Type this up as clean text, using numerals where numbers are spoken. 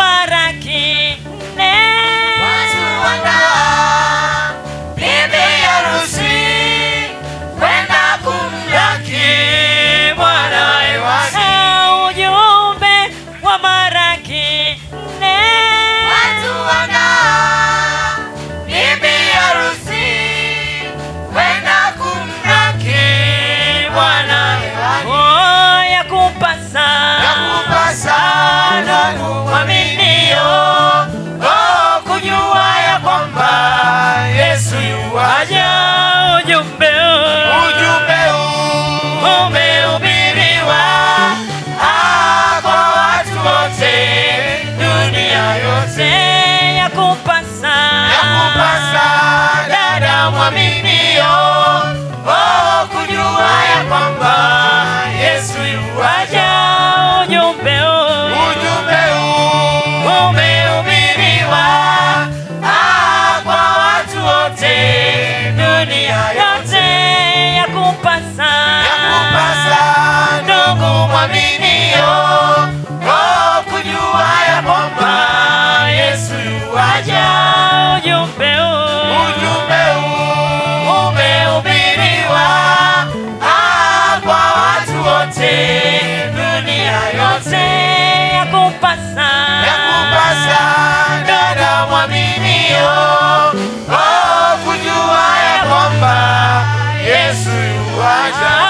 mara kine. Watu wandaa bibi harusi kwenda kumlaki bwana hewani. Ujumbe wa mara kine. Watu wandaa bibi harusi kwenda kumlaki bwana hewani. Oh, yakupasa ndugu mwaminio, kujua ya kwamba Yesu yuaja. Ujumbe umehubiriwa kwa watu wote dunia yote. yakupasa dada mwaminio, kujua ya kwamba Yesu yuaja. ujumbe umehubiriwa kwa watu wote dunia yote. yakupasa ndugu mwaminio, kujua ya kwamba Yesu yuaja. ujumbe umehubiriwa kwa watu wote dunia yote. yakupasa dada mwaminio, kujua ya kwamba Yesu yuaja.